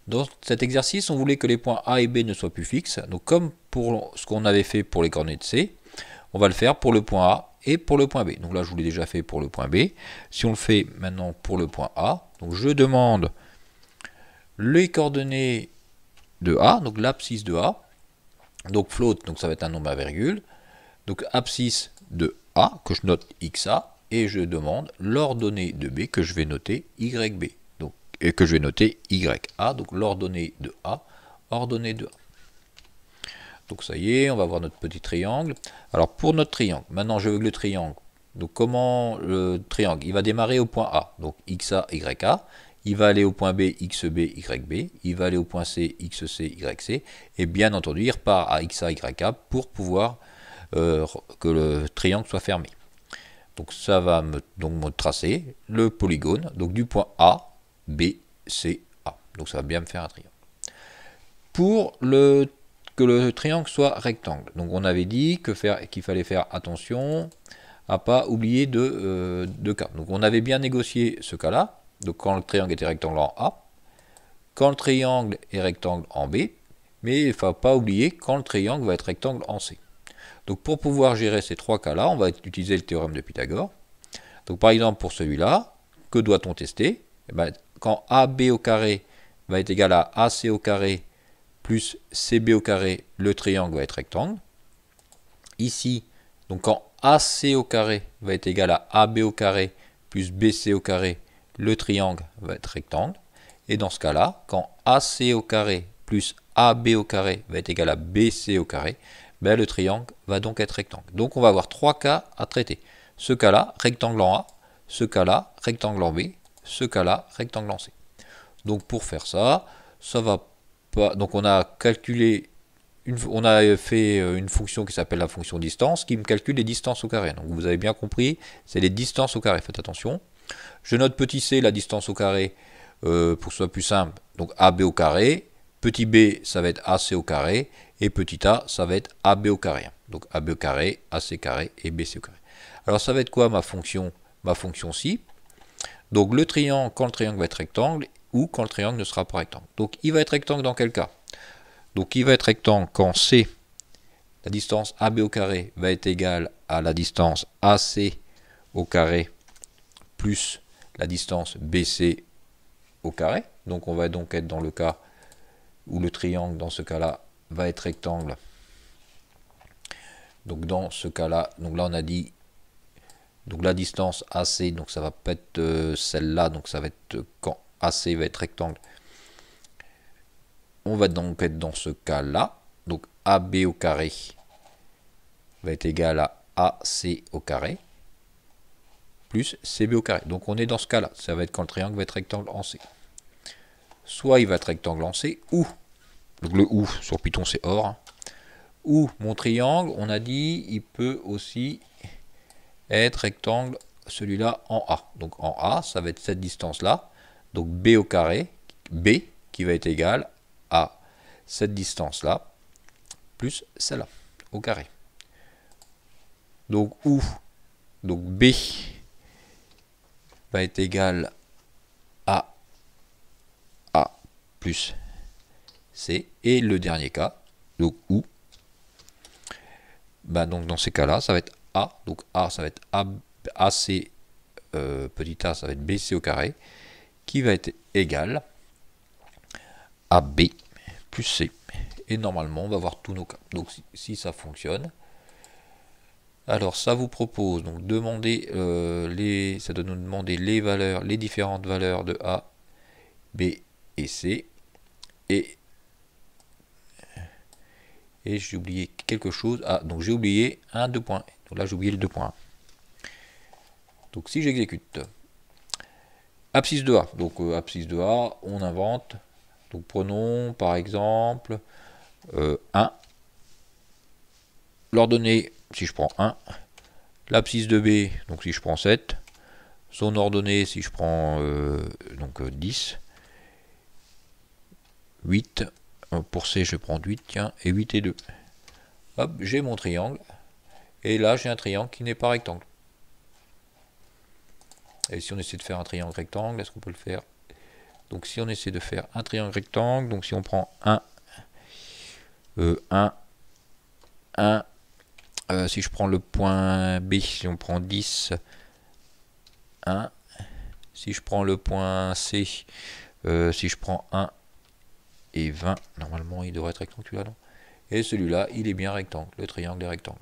Dans cet exercice, on voulait que les points A et B ne soient plus fixes. Donc comme pour ce qu'on avait fait pour les coordonnées de C, on va le faire pour le point A et pour le point B. Donc là, je vous l'ai déjà fait pour le point B. Si on le fait maintenant pour le point A, donc je demande les coordonnées de A, donc l'abscisse de A. Donc float, donc ça va être un nombre à virgule. Donc abscisse de A, que je note XA, et je demande l'ordonnée de B, que je vais noter YB. Donc, et que je vais noter YA, donc l'ordonnée de A, ordonnée de A. Donc ça y est, on va voir notre petit triangle. Alors pour notre triangle, maintenant je veux que le triangle, donc comment le triangle, il va démarrer au point A, donc XA, YA, il va aller au point B, XB, YB, il va aller au point C, XC, YC, et bien entendu il repart à XA, YA pour pouvoir que le triangle soit fermé. Donc ça va me tracer le polygone, donc du point A, B, C, A. Donc ça va bien me faire un triangle. Pour que le triangle soit rectangle, donc on avait dit qu'il fallait faire attention à pas oublier deux cas. Donc on avait bien négocié ce cas-là, donc quand le triangle était rectangle en A, quand le triangle est rectangle en B, mais il ne faut pas oublier quand le triangle va être rectangle en C. Donc pour pouvoir gérer ces trois cas-là, on va utiliser le théorème de Pythagore. Donc par exemple pour celui-là, que doit-on tester? Quand AB au carré va être égal à AC au carré plus CB au carré, le triangle va être rectangle. Ici, donc quand AC au carré va être égal à AB au carré plus BC au carré, le triangle va être rectangle. Et dans ce cas-là, quand AC au carré plus AB au carré va être égal à BC au carré, le triangle va donc être rectangle. Donc on va avoir trois cas à traiter. Ce cas-là, rectangle en A, ce cas-là, rectangle en B, ce cas-là, rectangle en C. Donc pour faire ça, ça va pas. Donc on a calculé, on a fait une fonction qui s'appelle la fonction distance, qui me calcule les distances au carré. Donc vous avez bien compris, c'est les distances au carré. Faites attention. Je note petit c, la distance au carré, pour que ce soit plus simple. Donc AB au carré. Petit b, ça va être AC au carré. Et petit a, ça va être AB au carré. Donc AB au carré, AC carré et BC au carré. Alors ça va être quoi ma fonction ci? Donc le triangle, quand le triangle va être rectangle, ou quand le triangle ne sera pas rectangle. Donc il va être rectangle dans quel cas? Donc il va être rectangle quand C, la distance AB au carré, va être égale à la distance AC au carré plus la distance BC au carré. Donc on va donc être dans le cas où le triangle, dans ce cas-là, va être rectangle. Donc dans ce cas-là, donc là on a dit, donc la distance AC, donc ça va pas être celle-là, donc ça va être quand AC va être rectangle. On va donc être dans ce cas-là. Donc AB au carré va être égal à AC au carré plus CB au carré. Donc on est dans ce cas-là. Ça va être quand le triangle va être rectangle en C. Soit il va être rectangle en C, ou, donc le ou sur Python c'est or, hein, ou mon triangle, on a dit, il peut aussi être rectangle, celui-là en A. Donc en A, ça va être cette distance-là. Donc B au carré, B qui va être égal à cette distance-là, plus celle-là, au carré. Donc ou, donc B va être égal à A plus C. Et le dernier cas, donc ou, donc dans ces cas-là, ça va être A. Donc A, ça va être AC, petit a, ça va être BC au carré, qui va être égal à B plus C. Et normalement, on va voir tous nos cas. Donc si ça fonctionne, alors ça vous propose donc demander ça doit nous demander les valeurs, les différentes valeurs de A, B et C. Et j'ai oublié quelque chose. Ah, donc j'ai oublié un 2 points. Donc là j'ai oublié le 2 points. Donc si j'exécute abscisse de A, donc abscisse de A, on invente. Donc prenons par exemple 1. L'ordonnée, si je prends 1. L'abscisse de B, donc si je prends 7. Son ordonnée, si je prends donc 10. 8. Pour C, je prends 8, tiens, et 8 et 2. Hop, j'ai mon triangle. Et là, j'ai un triangle qui n'est pas rectangle. Et si on essaie de faire un triangle rectangle, est-ce qu'on peut le faire? Donc si on essaie de faire un triangle rectangle, donc si on prend 1, 1, 1, si je prends le point B, si on prend 10, 1, si je prends le point C, si je prends 1 et 20, normalement il devrait être rectangulaire, non? Et celui-là, il est bien rectangle, le triangle est rectangle.